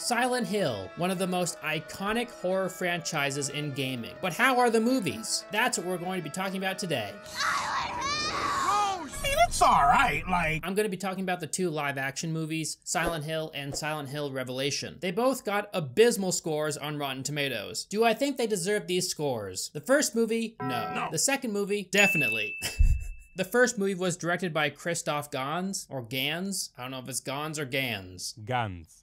Silent Hill, one of the most iconic horror franchises in gaming. But how are the movies? That's what we're going to be talking about today. It's alright, like... I'm going to be talking about the two live-action movies, Silent Hill and Silent Hill Revelation. They both got abysmal scores on Rotten Tomatoes. Do I think they deserve these scores? The first movie? No. The second movie? Definitely. The first movie was directed by Christoph Gans, or Gans. I don't know if it's Gans or Gans. Gans.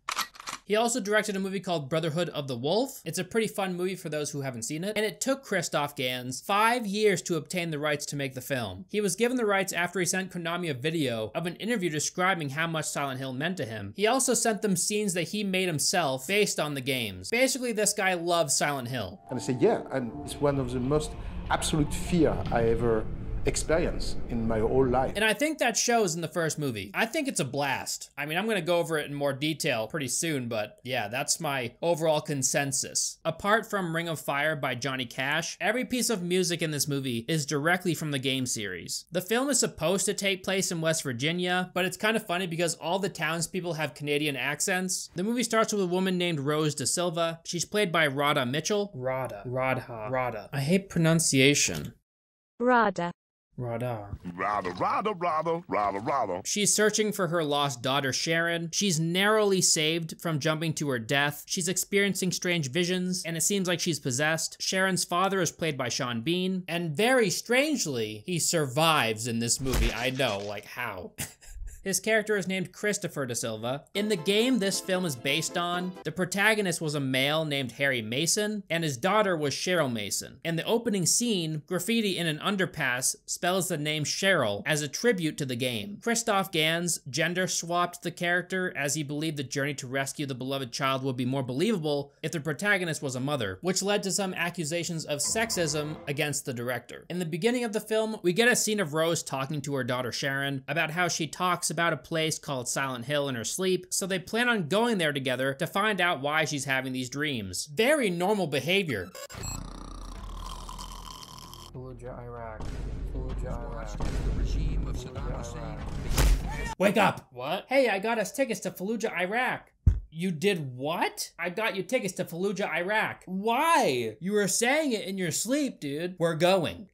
He also directed a movie called Brotherhood of the Wolf. It's a pretty fun movie for those who haven't seen it. And it took Christoph Gans 5 years to obtain the rights to make the film. He was given the rights after he sent Konami a video of an interview describing how much Silent Hill meant to him. He also sent them scenes that he made himself based on the games. Basically, this guy loves Silent Hill. And I said, yeah, and it's one of the most absolute fear I ever experience in my whole life. And I think that shows in the first movie. I think it's a blast. I mean, I'm gonna go over it in more detail pretty soon, but yeah, that's my overall consensus. Apart from Ring of Fire by Johnny Cash, every piece of music in this movie is directly from the game series. The film is supposed to take place in West Virginia, but it's kind of funny because all the townspeople have Canadian accents. The movie starts with a woman named Rose Da Silva. She's played by Radha Mitchell. Radha. I hate pronunciation. Radha. She's searching for her lost daughter, Sharon. She's narrowly saved from jumping to her death. She's experiencing strange visions, and it seems like she's possessed. Sharon's father is played by Sean Bean, and very strangely, he survives in this movie. I know, like how? His character is named Christopher Da Silva. In the game this film is based on, the protagonist was a male named Harry Mason, and his daughter was Cheryl Mason. In the opening scene, graffiti in an underpass spells the name Cheryl as a tribute to the game. Christoph Gans gender swapped the character as he believed the journey to rescue the beloved child would be more believable if the protagonist was a mother, which led to some accusations of sexism against the director. In the beginning of the film, we get a scene of Rose talking to her daughter Sharon about how she talks about a place called Silent Hill in her sleep, so they plan on going there together to find out why she's having these dreams. Very normal behavior. Fallujah, Iraq. Wake up! What? Hey, I got us tickets to Fallujah, Iraq. You did what? I got you tickets to Fallujah, Iraq. Why? You were saying it in your sleep, dude. We're going.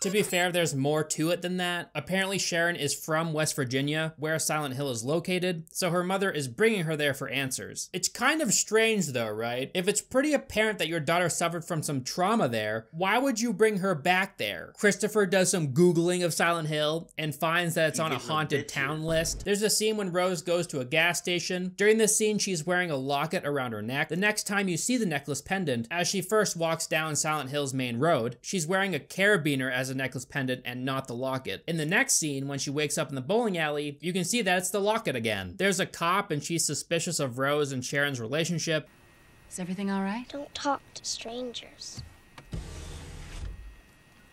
To be fair, there's more to it than that. Apparently Sharon is from West Virginia, where Silent Hill is located, so her mother is bringing her there for answers. It's kind of strange though, right? If it's pretty apparent that your daughter suffered from some trauma there, why would you bring her back there? Christopher does some Googling of Silent Hill and finds that it's on a haunted town list. There's a scene when Rose goes to a gas station. During this scene, she's wearing a locket around her neck. The next time you see the necklace pendant, as she first walks down Silent Hill's main road, she's wearing a carabiner as a necklace pendant and not the locket. In the next scene, when she wakes up in the bowling alley, you can see that it's the locket again. There's a cop and she's suspicious of Rose and Sharon's relationship. Is everything all right? Don't talk to strangers.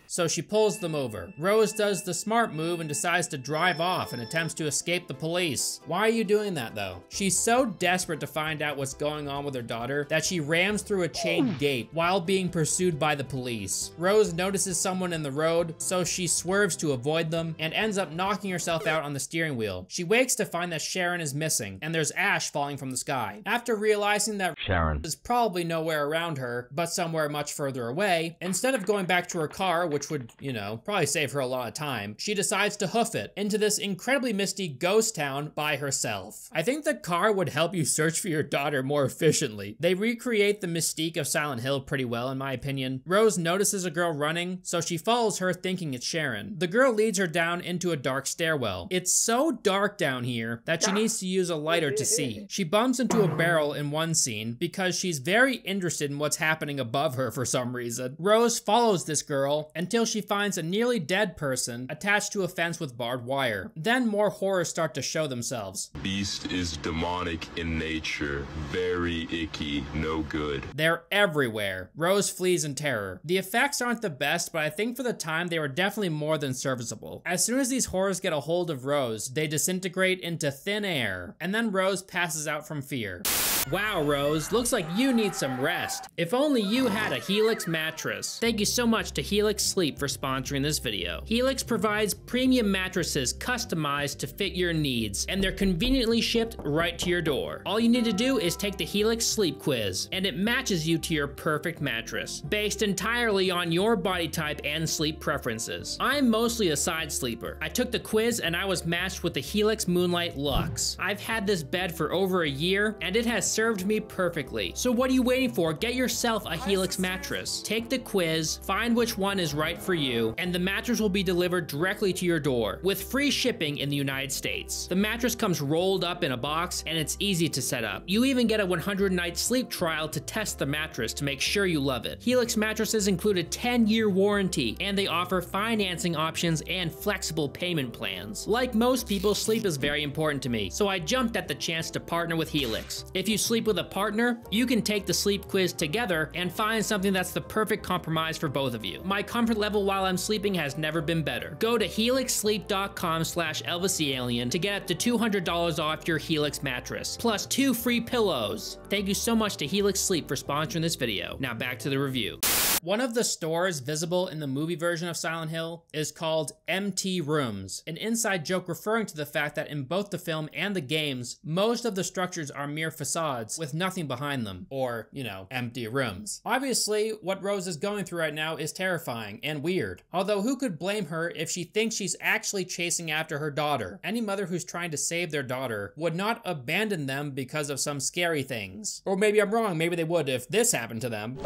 So she pulls them over. Rose does the smart move and decides to drive off and attempts to escape the police. Why are you doing that though? She's so desperate to find out what's going on with her daughter that she rams through a chain gate while being pursued by the police. Rose notices someone in the road, so she swerves to avoid them and ends up knocking herself out on the steering wheel. She wakes to find that Sharon is missing and there's ash falling from the sky. After realizing that Sharon is probably nowhere around her, but somewhere much further away, instead of going back to her car, which would, you know, probably save her a lot of time, she decides to hoof it into this incredibly misty ghost town by herself. I think the car would help you search for your daughter more efficiently. They recreate the mystique of Silent Hill pretty well, in my opinion. Rose notices a girl running, so she follows her thinking it's Sharon. The girl leads her down into a dark stairwell. It's so dark down here that she needs to use a lighter to see. She bumps into a barrel in one scene because she's very interested in what's happening above her for some reason. Rose follows this girl until she finds a nearly dead person attached to a fence with barbed wire. Then more horrors start to show themselves. Beast is demonic in nature, very icky, no good. They're everywhere. Rose flees in terror. The effects aren't the best, but I think for the time they were definitely more than serviceable. As soon as these horrors get a hold of Rose, they disintegrate into thin air, and then Rose passes out from fear. Wow, Rose, looks like you need some rest. If only you had a Helix mattress. Thank you so much to Helix Sleep for sponsoring this video. Helix provides premium mattresses customized to fit your needs, and they're conveniently shipped right to your door. All you need to do is take the Helix Sleep Quiz, and it matches you to your perfect mattress, based entirely on your body type and sleep preferences. I'm mostly a side sleeper. I took the quiz and I was matched with the Helix Moonlight Luxe. I've had this bed for over a year, and it has served me perfectly. So what are you waiting for? Get yourself a Helix mattress. Take the quiz, find which one is right for you, and the mattress will be delivered directly to your door, with free shipping in the United States. The mattress comes rolled up in a box, and it's easy to set up. You even get a 100-night sleep trial to test the mattress to make sure you love it. Helix mattresses include a 10-year warranty, and they offer financing options and flexible payment plans. Like most people, sleep is very important to me, so I jumped at the chance to partner with Helix. If you sleep with a partner, you can take the sleep quiz together and find something that's the perfect compromise for both of you. My comfort level while I'm sleeping has never been better. Go to helixsleep.com/ElvisTheAlien to get up to $200 off your Helix mattress, plus 2 free pillows. Thank you so much to Helix Sleep for sponsoring this video. Now back to the review. One of the stores visible in the movie version of Silent Hill is called MT Rooms, an inside joke referring to the fact that in both the film and the games, most of the structures are mere facades with nothing behind them, or, you know, empty rooms. Obviously, what Rose is going through right now is terrifying and weird, although who could blame her if she thinks she's actually chasing after her daughter? Any mother who's trying to save their daughter would not abandon them because of some scary things. Or maybe I'm wrong, maybe they would if this happened to them.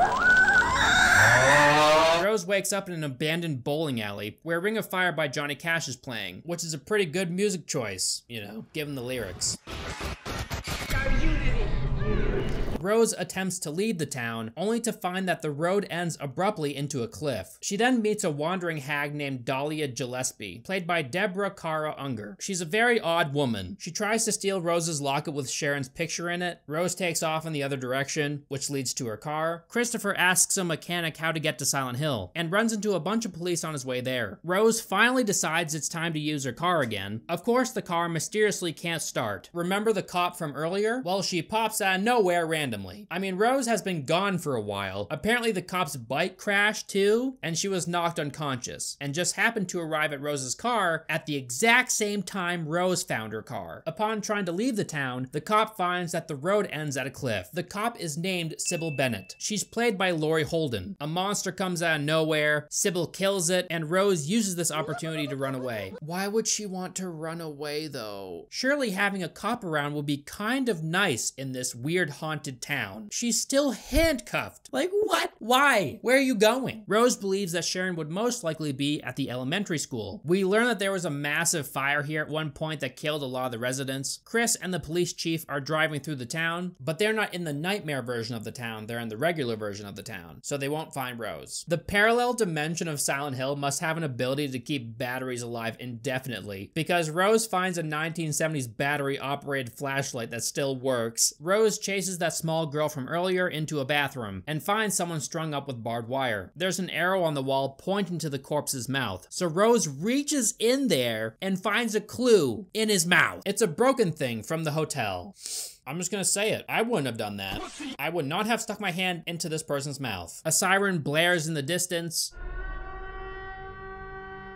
Rose wakes up in an abandoned bowling alley where Ring of Fire by Johnny Cash is playing, which is a pretty good music choice, you know, given the lyrics. Rose attempts to leave the town, only to find that the road ends abruptly into a cliff. She then meets a wandering hag named Dahlia Gillespie, played by Deborah Kara Unger. She's a very odd woman. She tries to steal Rose's locket with Sharon's picture in it. Rose takes off in the other direction, which leads to her car. Christopher asks a mechanic how to get to Silent Hill, and runs into a bunch of police on his way there. Rose finally decides it's time to use her car again. Of course, the car mysteriously can't start. Remember the cop from earlier? Well, she pops out of nowhere randomly. I mean, Rose has been gone for a while. Apparently the cop's bike crashed too, and she was knocked unconscious, and just happened to arrive at Rose's car at the exact same time Rose found her car. Upon trying to leave the town, the cop finds that the road ends at a cliff. The cop is named Sybil Bennett. She's played by Laurie Holden. A monster comes out of nowhere, Sybil kills it, and Rose uses this opportunity to run away. Why would she want to run away though? Surely having a cop around would be kind of nice in this weird haunted town. She's still handcuffed. Like what? Why? Where are you going? Rose believes that Sharon would most likely be at the elementary school. We learn that there was a massive fire here at one point that killed a lot of the residents. Chris and the police chief are driving through the town, but they're not in the nightmare version of the town. They're in the regular version of the town, so they won't find Rose. The parallel dimension of Silent Hill must have an ability to keep batteries alive indefinitely, because Rose finds a 1970s battery-operated flashlight that still works. Rose chases that small girl from earlier into a bathroom and finds someone strung up with barbed wire. There's an arrow on the wall pointing to the corpse's mouth, so Rose reaches in there and finds a clue in his mouth. It's a broken thing from the hotel. I'm just gonna say it. I wouldn't have done that. I would not have stuck my hand into this person's mouth. A siren blares in the distance.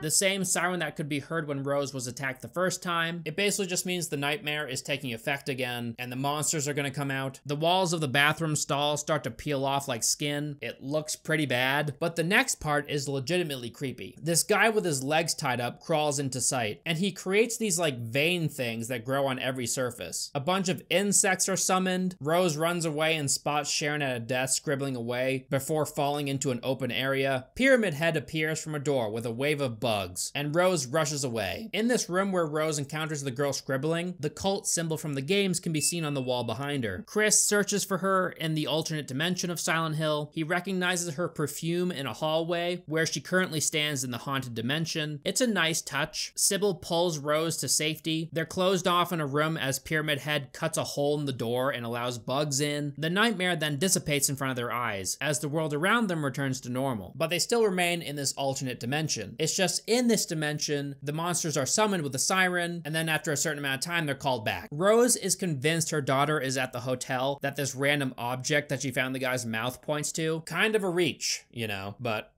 The same siren that could be heard when Rose was attacked the first time. It basically just means the nightmare is taking effect again, and the monsters are gonna come out. The walls of the bathroom stall start to peel off like skin. It looks pretty bad, but the next part is legitimately creepy. This guy with his legs tied up crawls into sight, and he creates these like vein things that grow on every surface. A bunch of insects are summoned. Rose runs away and spots Sharon at a desk scribbling away before falling into an open area. Pyramid Head appears from a door with a wave of bugs, and Rose rushes away. In this room where Rose encounters the girl scribbling, the cult symbol from the games can be seen on the wall behind her. Chris searches for her in the alternate dimension of Silent Hill. He recognizes her perfume in a hallway where she currently stands in the haunted dimension. It's a nice touch. Sybil pulls Rose to safety. They're closed off in a room as Pyramid Head cuts a hole in the door and allows bugs in. The nightmare then dissipates in front of their eyes as the world around them returns to normal, but they still remain in this alternate dimension. It's just just in this dimension, the monsters are summoned with a siren, and then after a certain amount of time, they're called back. Rose is convinced her daughter is at the hotel, that this random object that she found the guy's mouth points to. Kind of a reach, you know, but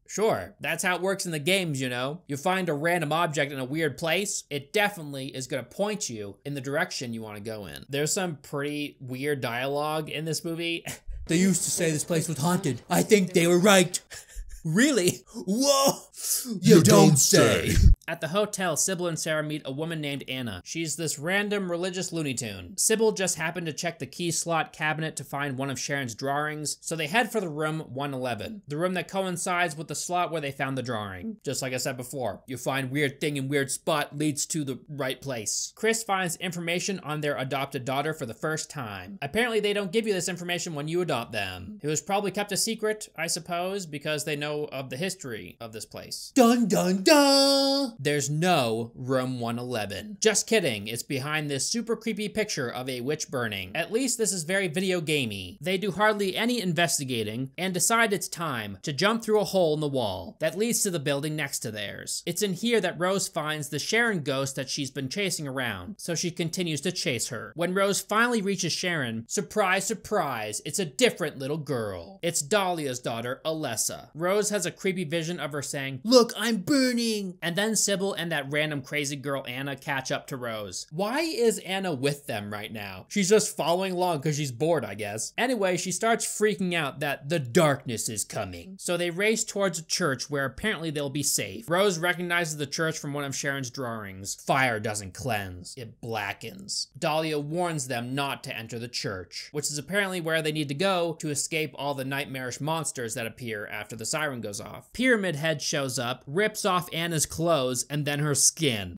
sure, that's how it works in the games, you know? You find a random object in a weird place, it definitely is gonna point you in the direction you wanna go in. There's some pretty weird dialogue in this movie. They used to say this place was haunted. I think they were right. Really? Whoa! You don't say. At the hotel, Sybil and Sarah meet a woman named Anna. She's this random religious Looney Tune. Sybil just happened to check the key slot cabinet to find one of Sharon's drawings, so they head for the room 111, the room that coincides with the slot where they found the drawing. Just like I said before, you find weird thing in weird spot leads to the right place. Chris finds information on their adopted daughter for the first time. Apparently they don't give you this information when you adopt them. It was probably kept a secret, I suppose, because they know of the history of this place. Dun dun dun! There's no room 111. Just kidding, it's behind this super creepy picture of a witch burning. At least this is very video gamey. They do hardly any investigating and decide it's time to jump through a hole in the wall that leads to the building next to theirs. It's in here that Rose finds the Sharon ghost that she's been chasing around, so she continues to chase her. When Rose finally reaches Sharon, surprise, surprise, it's a different little girl. It's Dahlia's daughter, Alessa. Rose has a creepy vision of her saying, "Look, I'm burning!" And then Sybil and that random crazy girl Anna catch up to Rose. Why is Anna with them right now? She's just following along because she's bored, I guess. Anyway, she starts freaking out that the darkness is coming. So they race towards a church where apparently they'll be safe. Rose recognizes the church from one of Sharon's drawings. Fire doesn't cleanse, it blackens. Dahlia warns them not to enter the church, which is apparently where they need to go to escape all the nightmarish monsters that appear after the siren goes off. Pyramid Head shows up, rips off Anna's clothes, and then her skin.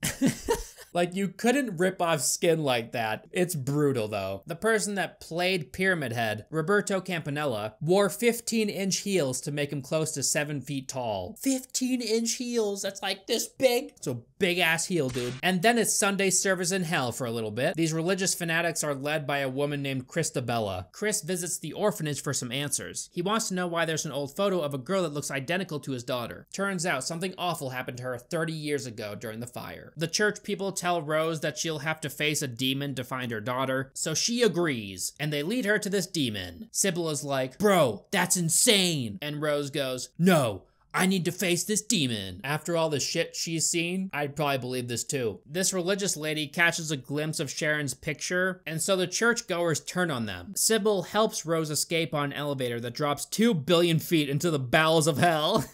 Like, you couldn't rip off skin like that. It's brutal, though. The person that played Pyramid Head, Roberto Campanella, wore 15-inch heels to make him close to 7 feet tall. 15-inch heels, that's like this big. So big-ass heel, dude. And then it's Sunday service in hell for a little bit. These religious fanatics are led by a woman named Christabella. Chris visits the orphanage for some answers. He wants to know why there's an old photo of a girl that looks identical to his daughter. Turns out something awful happened to her 30 years ago during the fire. The church people tell Rose that she'll have to face a demon to find her daughter, so she agrees, and they lead her to this demon. Sybil is like, "Bro, that's insane!" And Rose goes, "No, I need to face this demon." After all the shit she's seen, I'd probably believe this too. This religious lady catches a glimpse of Sharon's picture, and so the churchgoers turn on them. Sybil helps Rose escape on an elevator that drops 2 billion feet into the bowels of hell.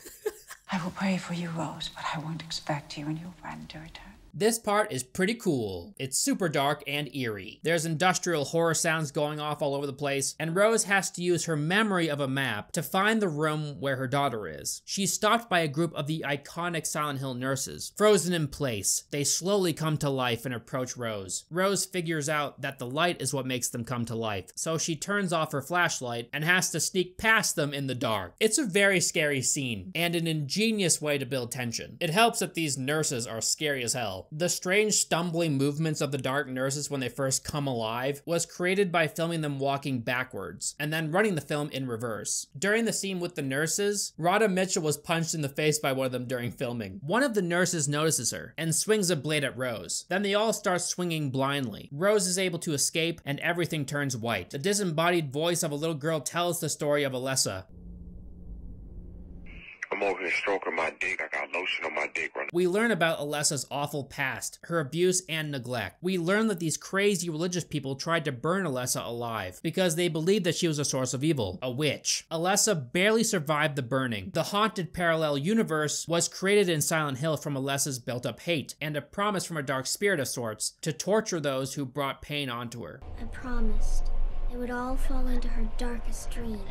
I will pray for you, Rose, but I won't expect you and your friend to return. This part is pretty cool. It's super dark and eerie. There's industrial horror sounds going off all over the place, and Rose has to use her memory of a map to find the room where her daughter is. She's stopped by a group of the iconic Silent Hill nurses, frozen in place. They slowly come to life and approach Rose. Rose figures out that the light is what makes them come to life, so she turns off her flashlight and has to sneak past them in the dark. It's a very scary scene, and an ingenious way to build tension. It helps that these nurses are scary as hell. The strange stumbling movements of the dark nurses when they first come alive was created by filming them walking backwards and then running the film in reverse. During the scene with the nurses, Rhoda Mitchell was punched in the face by one of them during filming. One of the nurses notices her and swings a blade at Rose. Then they all start swinging blindly. Rose is able to escape and everything turns white. The disembodied voice of a little girl tells the story of Alessa. I'm over here stroking my dick. I got lotion on my dick right now. We learn about Alessa's awful past, her abuse and neglect. We learn that these crazy religious people tried to burn Alessa alive because they believed that she was a source of evil, a witch. Alessa barely survived the burning. The haunted parallel universe was created in Silent Hill from Alessa's built-up hate and a promise from a dark spirit of sorts to torture those who brought pain onto her. I promised it would all fall into her darkest dream.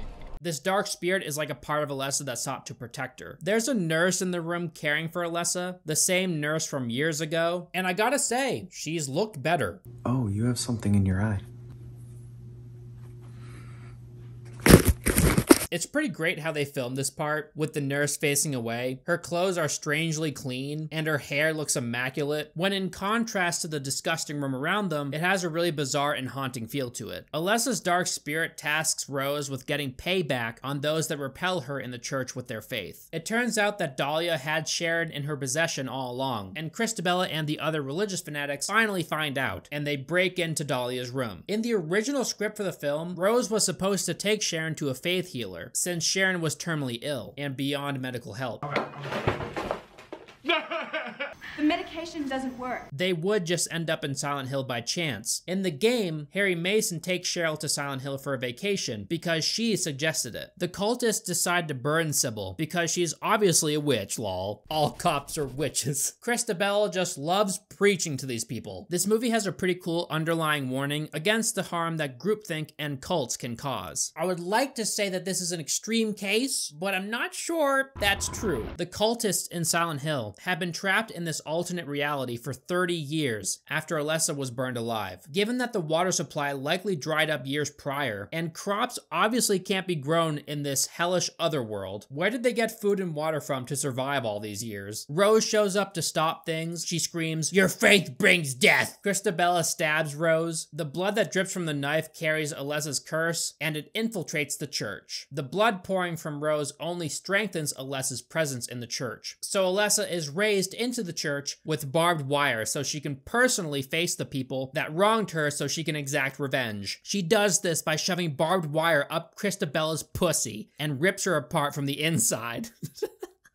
This dark spirit is like a part of Alessa that sought to protect her. There's a nurse in the room caring for Alessa, the same nurse from years ago, and I gotta say, she's looked better. Oh, you have something in your eye. It's pretty great how they filmed this part with the nurse facing away. Her clothes are strangely clean and her hair looks immaculate, when in contrast to the disgusting room around them, it has a really bizarre and haunting feel to it. Alessa's dark spirit tasks Rose with getting payback on those that repel her in the church with their faith. It turns out that Dahlia had Sharon in her possession all along, and Christabella and the other religious fanatics finally find out, and they break into Dahlia's room. In the original script for the film, Rose was supposed to take Sharon to a faith healer, since Sharon was terminally ill and beyond medical help. The medication doesn't work. They would just end up in Silent Hill by chance. In the game, Harry Mason takes Cheryl to Silent Hill for a vacation because she suggested it. The cultists decide to burn Sybil because she's obviously a witch, lol. All cops are witches. Christabella just loves preaching to these people. This movie has a pretty cool underlying warning against the harm that groupthink and cults can cause. I would like to say that this is an extreme case, but I'm not sure that's true. The cultists in Silent Hill have been trapped in this alternate reality for 30 years after Alessa was burned alive. Given that the water supply likely dried up years prior, and crops obviously can't be grown in this hellish otherworld, where did they get food and water from to survive all these years? Rose shows up to stop things. She screams, "Your faith brings death!" Christabella stabs Rose. The blood that drips from the knife carries Alessa's curse, and it infiltrates the church. The blood pouring from Rose only strengthens Alessa's presence in the church. So Alessa is raised into the church with barbed wire so she can personally face the people that wronged her so she can exact revenge. She does this by shoving barbed wire up Christabella's pussy and rips her apart from the inside.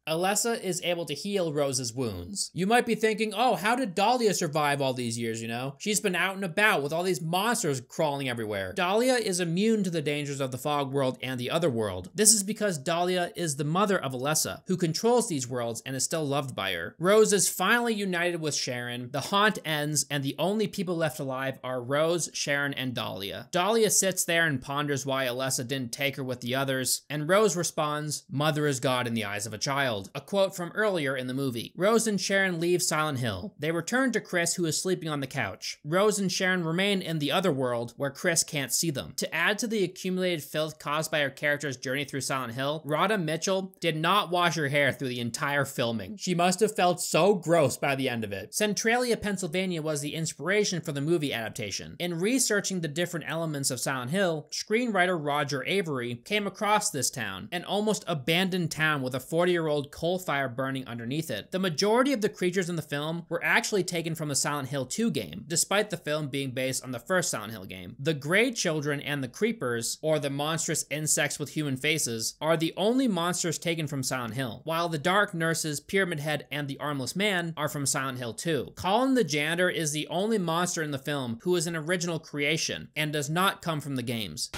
Alessa is able to heal Rose's wounds. You might be thinking, oh, how did Dahlia survive all these years, you know? She's been out and about with all these monsters crawling everywhere. Dahlia is immune to the dangers of the fog world and the other world. This is because Dahlia is the mother of Alessa, who controls these worlds and is still loved by her. Rose is finally united with Sharon. The haunt ends, and the only people left alive are Rose, Sharon, and Dahlia. Dahlia sits there and ponders why Alessa didn't take her with the others, and Rose responds, "Mother is God in the eyes of a child." A quote from earlier in the movie. Rose and Sharon leave Silent Hill. They return to Chris, who is sleeping on the couch. Rose and Sharon remain in the other world, where Chris can't see them. To add to the accumulated filth caused by her character's journey through Silent Hill, Radha Mitchell did not wash her hair through the entire filming. She must have felt so gross by the end of it. Centralia, Pennsylvania was the inspiration for the movie adaptation. In researching the different elements of Silent Hill, screenwriter Roger Avery came across this town, an almost abandoned town with a 40-year-old coal fire burning underneath it. The majority of the creatures in the film were actually taken from the Silent Hill 2 game, despite the film being based on the first Silent Hill game. The Grey Children and the Creepers, or the monstrous insects with human faces, are the only monsters taken from Silent Hill, while the Dark Nurses, Pyramid Head, and the Armless Man are from Silent Hill 2. Colin the Janitor is the only monster in the film who is an original creation, and does not come from the games.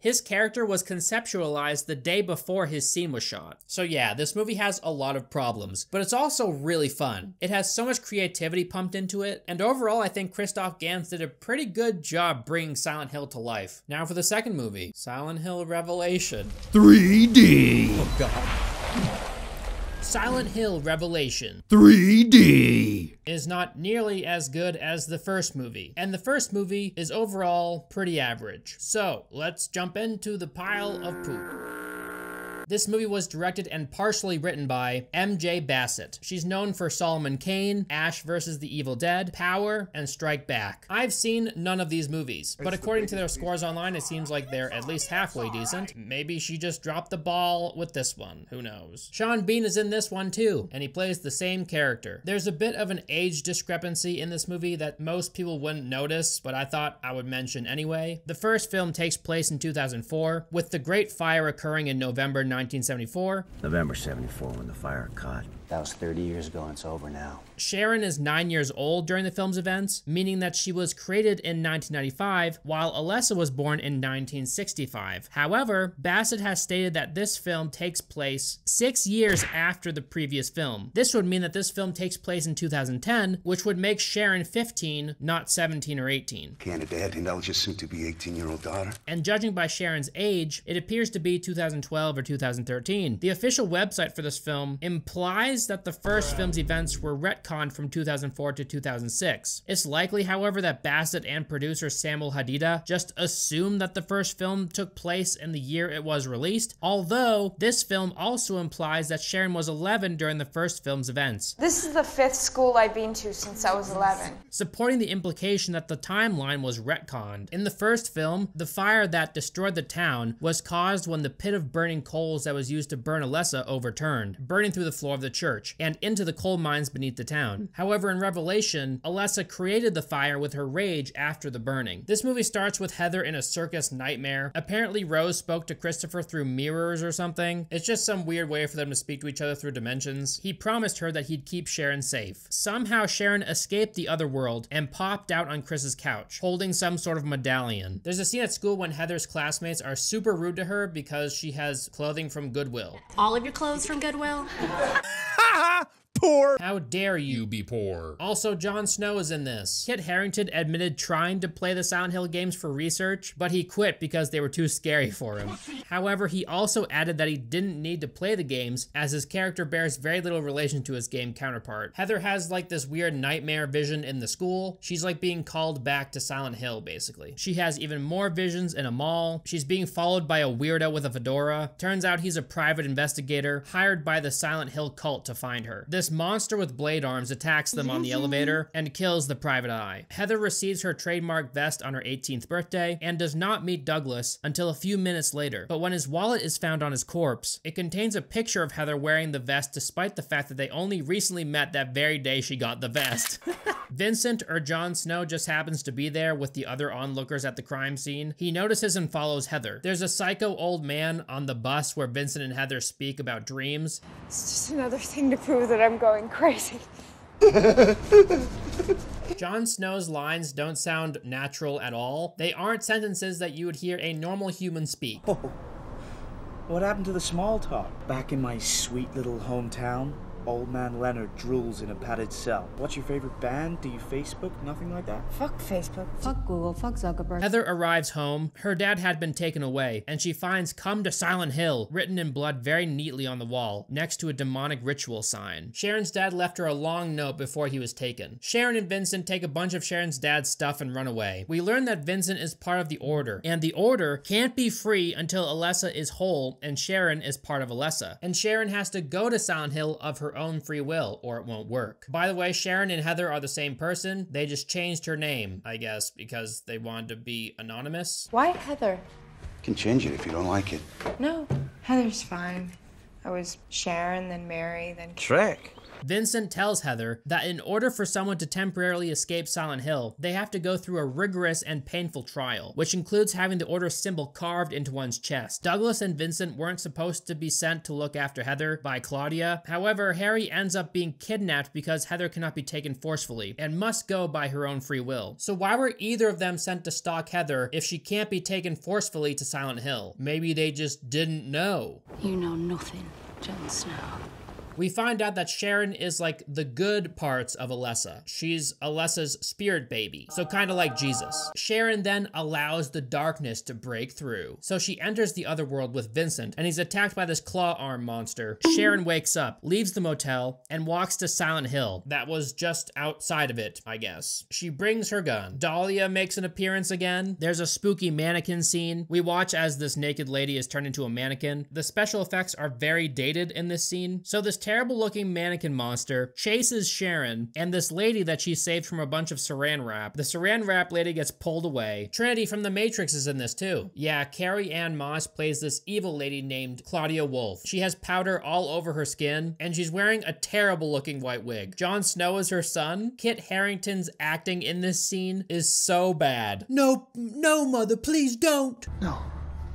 His character was conceptualized the day before his scene was shot. So yeah, this movie has a lot of problems, but it's also really fun. It has so much creativity pumped into it, and overall I think Christoph Gans did a pretty good job bringing Silent Hill to life. Now for the second movie, Silent Hill Revelation. 3D. Oh god. Silent Hill Revelation 3D is not nearly as good as the first movie, and the first movie is overall pretty average. So let's jump into the pile of poop. This movie was directed and partially written by M.J. Bassett. She's known for Solomon Kane, Ash vs. the Evil Dead, Power, and Strike Back. I've seen none of these movies, but according to their scores online, it seems like they're at least halfway decent. Maybe she just dropped the ball with this one, who knows. Sean Bean is in this one too, and he plays the same character. There's a bit of an age discrepancy in this movie that most people wouldn't notice, but I thought I would mention anyway. The first film takes place in 2004, with the Great Fire occurring in November 1974. November 74 when the fire caught. That was 30 years ago and it's over now. Sharon is 9 years old during the film's events, meaning that she was created in 1995, while Alessa was born in 1965. However, Bassett has stated that this film takes place 6 years after the previous film. This would mean that this film takes place in 2010, which would make Sharon 15, not 17 or 18. Can a dad indulge his soon-to-be 18-year-old daughter? And judging by Sharon's age, it appears to be 2012 or 2013. The official website for this film implies implies that the first film's events were retconned from 2004 to 2006. It's likely, however, that Bassett and producer Samuel Hadida just assumed that the first film took place in the year it was released, although this film also implies that Sharon was 11 during the first film's events. This is the 5th school I've been to since I was 11. Supporting the implication that the timeline was retconned. In the first film, the fire that destroyed the town was caused when the pit of burning coals that was used to burn Alessa overturned, burning through the floor of the church and into the coal mines beneath the town. However, in Revelation, Alessa created the fire with her rage after the burning. This movie starts with Heather in a circus nightmare. Apparently, Rose spoke to Christopher through mirrors or something. It's just some weird way for them to speak to each other through dimensions. He promised her that he'd keep Sharon safe. Somehow, Sharon escaped the other world and popped out on Chris's couch, holding some sort of medallion. There's a scene at school when Heather's classmates are super rude to her because she has clothing from Goodwill. All of your clothes from Goodwill? Poor. How dare you be poor? Also, Jon Snow is in this. Kit Harington admitted trying to play the Silent Hill games for research, but he quit because they were too scary for him. However, he also added that he didn't need to play the games as his character bears very little relation to his game counterpart. Heather has like this weird nightmare vision in the school. She's like being called back to Silent Hill, basically. She has even more visions in a mall. She's being followed by a weirdo with a fedora. Turns out he's a private investigator hired by the Silent Hill cult to find her. This monster with blade arms attacks them on the elevator and kills the private eye. Heather receives her trademark vest on her 18th birthday and does not meet Douglas until a few minutes later. But when his wallet is found on his corpse, it contains a picture of Heather wearing the vest despite the fact that they only recently met that very day she got the vest. Vincent, or Jon Snow, just happens to be there with the other onlookers at the crime scene. He notices and follows Heather. There's a psycho old man on the bus where Vincent and Heather speak about dreams. It's just another thing to prove that I'm going crazy. Jon Snow's lines don't sound natural at all. They aren't sentences that you would hear a normal human speak. Oh, what happened to the small talk? Back in my sweet little hometown, old man Leonard drools in a padded cell. What's your favorite band? Do you Facebook? Nothing like that? Fuck Facebook. Fuck Google. Fuck Zuckerberg. Heather arrives home. Her dad had been taken away, and she finds "Come to Silent Hill" written in blood very neatly on the wall, next to a demonic ritual sign. Sharon's dad left her a long note before he was taken. Sharon and Vincent take a bunch of Sharon's dad's stuff and run away. We learn that Vincent is part of the Order, and the Order can't be free until Alessa is whole, and Sharon is part of Alessa. And Sharon has to go to Silent Hill of her own free will, or it won't work. By the way, Sharon and Heather are the same person. They just changed her name, I guess, because they wanted to be anonymous. Why Heather? You can change it if you don't like it. No, Heather's fine. I was Sharon, then Mary, then Shrek. Vincent tells Heather that in order for someone to temporarily escape Silent Hill, they have to go through a rigorous and painful trial, which includes having the Order symbol carved into one's chest. Douglas and Vincent weren't supposed to be sent to look after Heather by Claudia. However, Harry ends up being kidnapped because Heather cannot be taken forcefully and must go by her own free will. So why were either of them sent to stalk Heather if she can't be taken forcefully to Silent Hill? Maybe they just didn't know. You know nothing, Jon Snow. We find out that Sharon is like the good parts of Alessa. She's Alessa's spirit baby, so kind of like Jesus. Sharon then allows the darkness to break through. So she enters the other world with Vincent, and he's attacked by this claw arm monster. Sharon wakes up, leaves the motel, and walks to Silent Hill. That was just outside of it, I guess. She brings her gun. Dahlia makes an appearance again. There's a spooky mannequin scene. We watch as this naked lady is turned into a mannequin. The special effects are very dated in this scene. So this terrible looking mannequin monster chases Sharon and this lady that she saved from a bunch of saran wrap. The saran wrap lady gets pulled away. Trinity from The Matrix is in this too. Yeah, Carrie Ann Moss plays this evil lady named Claudia Wolf. She has powder all over her skin and she's wearing a terrible looking white wig. Jon Snow is her son. Kit Harington's acting in this scene is so bad. No, mother, please don't. No,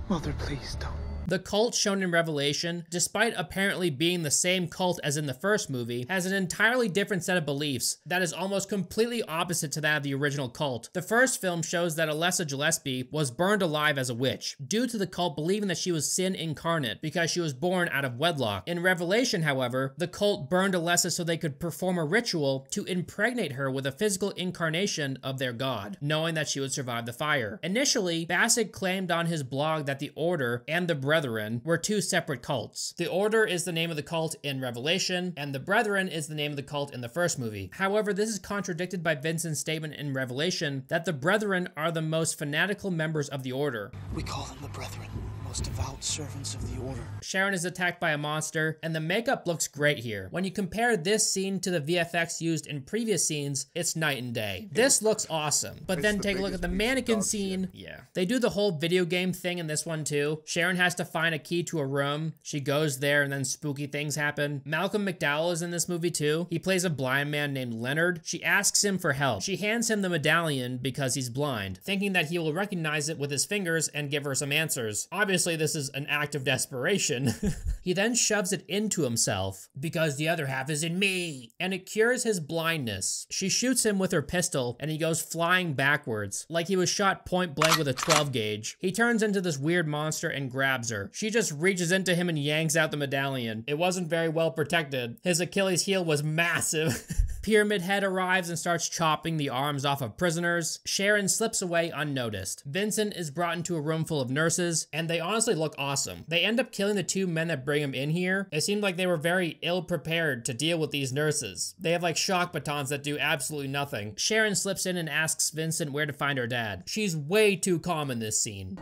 mother, please don't. The cult shown in Revelation, despite apparently being the same cult as in the first movie, has an entirely different set of beliefs that is almost completely opposite to that of the original cult. The first film shows that Alessa Gillespie was burned alive as a witch, due to the cult believing that she was sin incarnate because she was born out of wedlock. In Revelation, however, the cult burned Alessa so they could perform a ritual to impregnate her with a physical incarnation of their god, knowing that she would survive the fire. Initially, Bassett claimed on his blog that the Order and the Brethren were two separate cults. The Order is the name of the cult in Revelation, and the Brethren is the name of the cult in the first movie. However, this is contradicted by Vincent's statement in Revelation that the Brethren are the most fanatical members of the Order. We call them the Brethren, most devout servants of the Order. Sharon is attacked by a monster, and the makeup looks great here. When you compare this scene to the VFX used in previous scenes, it's night and day. This looks awesome, but then take a look at the mannequin scene. Yeah. They do the whole video game thing in this one too. Sharon has to find a key to a room. She goes there and then spooky things happen. Malcolm McDowell is in this movie too. He plays a blind man named Leonard. She asks him for help. She hands him the medallion because he's blind, thinking that he will recognize it with his fingers and give her some answers. Obviously, this is an act of desperation. He then shoves it into himself because the other half is in me, and it cures his blindness. She shoots him with her pistol and he goes flying backwards like he was shot point blank with a 12 gauge. He turns into this weird monster and grabs her. She just reaches into him and yanks out the medallion. It wasn't very well protected. His Achilles heel was massive. Pyramid Head arrives and starts chopping the arms off of prisoners. Sharon slips away unnoticed. Vincent is brought into a room full of nurses, and they honestly look awesome. They end up killing the two men that bring him in here. It seemed like they were very ill-prepared to deal with these nurses. They have like shock batons that do absolutely nothing. Sharon slips in and asks Vincent where to find her dad. She's way too calm in this scene.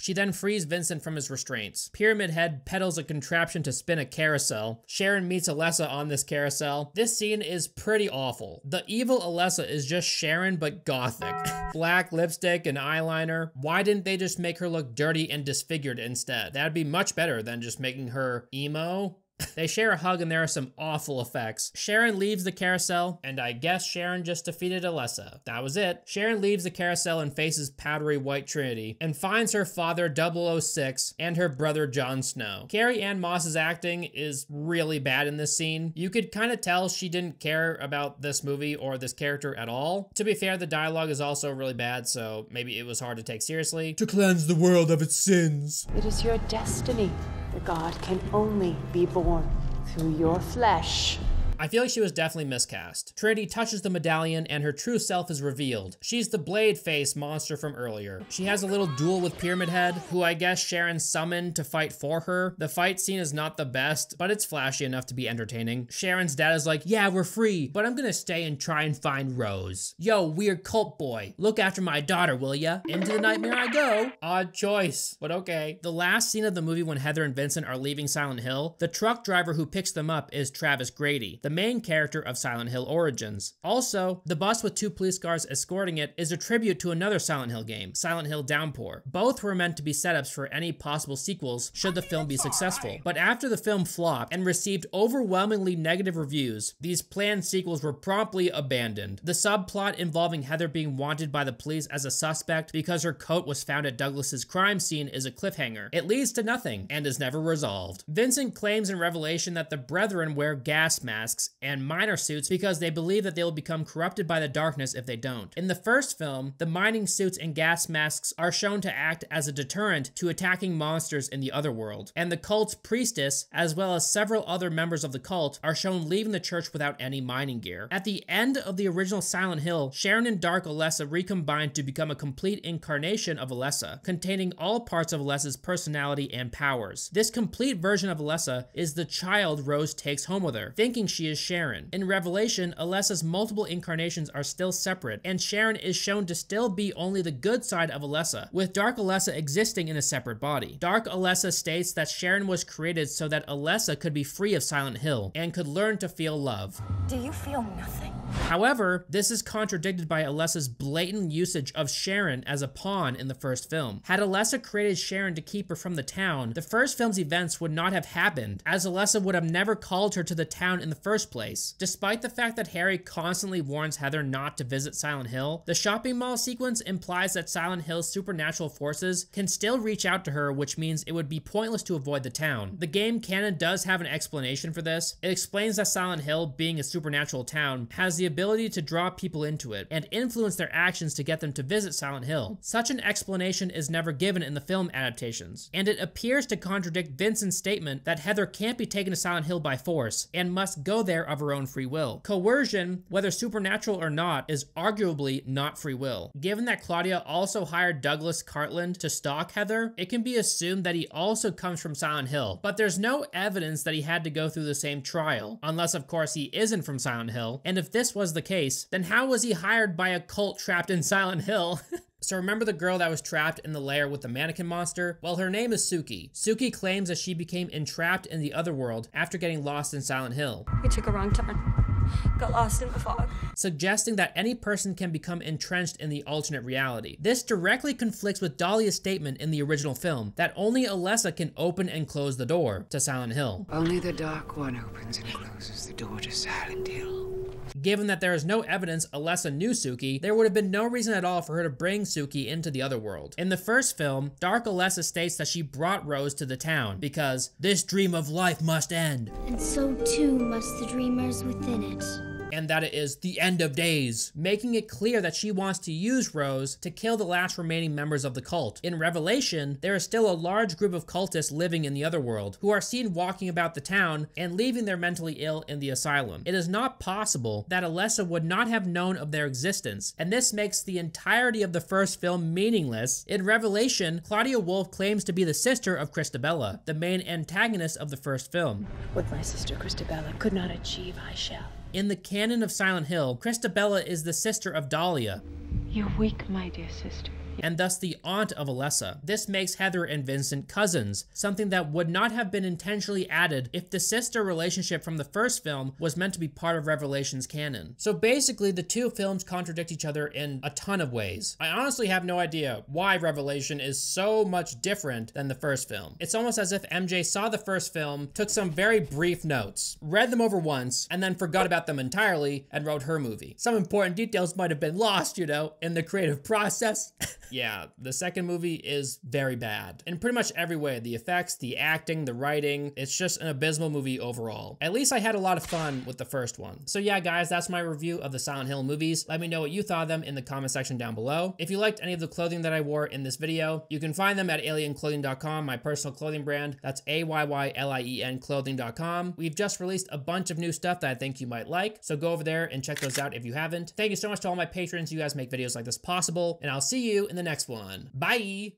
She then frees Vincent from his restraints. Pyramid Head peddles a contraption to spin a carousel. Sharon meets Alessa on this carousel. This scene is pretty awful. The evil Alessa is just Sharon but gothic. Black lipstick and eyeliner. Why didn't they just make her look dirty and disfigured instead? That'd be much better than just making her emo. They share a hug and there are some awful effects. Sharon leaves the carousel, and I guess Sharon just defeated Alessa. That was it. Sharon leaves the carousel and faces powdery white Trinity, and finds her father 006 and her brother Jon Snow. Carrie Ann Moss's acting is really bad in this scene. You could kind of tell she didn't care about this movie or this character at all. To be fair, the dialogue is also really bad, so maybe it was hard to take seriously. To cleanse the world of its sins. It is your destiny. The god can only be born through your flesh. I feel like she was definitely miscast. Trinity touches the medallion and her true self is revealed. She's the blade face monster from earlier. She has a little duel with Pyramid Head, who I guess Sharon summoned to fight for her. The fight scene is not the best, but it's flashy enough to be entertaining. Sharon's dad is like, yeah, we're free, but I'm gonna stay and try and find Rose. Yo, weird cult boy, look after my daughter, will ya? Into the nightmare I go. Odd choice, but okay. The last scene of the movie when Heather and Vincent are leaving Silent Hill, the truck driver who picks them up is Travis Grady, the main character of Silent Hill Origins. Also, the bus with two police cars escorting it is a tribute to another Silent Hill game, Silent Hill Downpour. Both were meant to be setups for any possible sequels should the film be successful. But after the film flopped and received overwhelmingly negative reviews, these planned sequels were promptly abandoned. The subplot involving Heather being wanted by the police as a suspect because her coat was found at Douglas's crime scene is a cliffhanger. It leads to nothing and is never resolved. Vincent claims in Revelation that the Brethren wear gas masks and miner suits because they believe that they will become corrupted by the darkness if they don't. In the first film, the mining suits and gas masks are shown to act as a deterrent to attacking monsters in the other world, and the cult's priestess, as well as several other members of the cult, are shown leaving the church without any mining gear. At the end of the original Silent Hill, Sharon and Dark Alessa recombine to become a complete incarnation of Alessa, containing all parts of Alessa's personality and powers. This complete version of Alessa is the child Rose takes home with her, thinking she is Sharon. In Revelation, Alessa's multiple incarnations are still separate, and Sharon is shown to still be only the good side of Alessa, with Dark Alessa existing in a separate body. Dark Alessa states that Sharon was created so that Alessa could be free of Silent Hill, and could learn to feel love. Do you feel nothing? However, this is contradicted by Alessa's blatant usage of Sharon as a pawn in the first film. Had Alessa created Sharon to keep her from the town, the first film's events would not have happened, as Alessa would have never called her to the town in the first place. Despite the fact that Harry constantly warns Heather not to visit Silent Hill, the shopping mall sequence implies that Silent Hill's supernatural forces can still reach out to her, which means it would be pointless to avoid the town. The game canon does have an explanation for this. It explains that Silent Hill, being a supernatural town, has the ability to draw people into it and influence their actions to get them to visit Silent Hill. Such an explanation is never given in the film adaptations, and it appears to contradict Vincent's statement that Heather can't be taken to Silent Hill by force and must go go there of her own free will. Coercion, whether supernatural or not, is arguably not free will. Given that Claudia also hired Douglas Cartland to stalk Heather, it can be assumed that he also comes from Silent Hill, but there's no evidence that he had to go through the same trial, unless of course he isn't from Silent Hill, and if this was the case, then how was he hired by a cult trapped in Silent Hill? So remember the girl that was trapped in the lair with the mannequin monster? Well, her name is Suki. Suki claims that she became entrapped in the other world after getting lost in Silent Hill. We took a wrong turn. Got lost in the fog. Suggesting that any person can become entrenched in the alternate reality. This directly conflicts with Dahlia's statement in the original film that only Alessa can open and close the door to Silent Hill. Only the Dark One opens and closes the door to Silent Hill. Given that there is no evidence Alessa knew Suki, there would have been no reason at all for her to bring Suki into the other world. In the first film, Dark Alessa states that she brought Rose to the town because this dream of life must end. And so too must the dreamers within it. And that it is the end of days, making it clear that she wants to use Rose to kill the last remaining members of the cult. In Revelation, there is still a large group of cultists living in the other world who are seen walking about the town and leaving their mentally ill in the asylum. It is not possible that Alessa would not have known of their existence, and this makes the entirety of the first film meaningless. In Revelation, Claudia Wolf claims to be the sister of Christabella, the main antagonist of the first film. What my sister Christabella could not achieve, I shall. In the canon of Silent Hill, Christabella is the sister of Dahlia. You're weak, my dear sister. And thus the aunt of Alessa. This makes Heather and Vincent cousins, something that would not have been intentionally added if the sister relationship from the first film was meant to be part of Revelation's canon. So basically, the two films contradict each other in a ton of ways. I honestly have no idea why Revelation is so much different than the first film. It's almost as if MJ saw the first film, took some very brief notes, read them over once, and then forgot about them entirely and wrote her movie. Some important details might have been lost, you know, in the creative process. Yeah, the second movie is very bad. In pretty much every way. The effects, the acting, the writing, it's just an abysmal movie overall. At least I had a lot of fun with the first one. So yeah, guys, that's my review of the Silent Hill movies. Let me know what you thought of them in the comment section down below. If you liked any of the clothing that I wore in this video, you can find them at alienclothing.com, my personal clothing brand. That's AYYLIEN clothing.com. We've just released a bunch of new stuff that I think you might like, so go over there and check those out if you haven't. Thank you so much to all my patrons. You guys make videos like this possible, and I'll see you in the next one. Bye!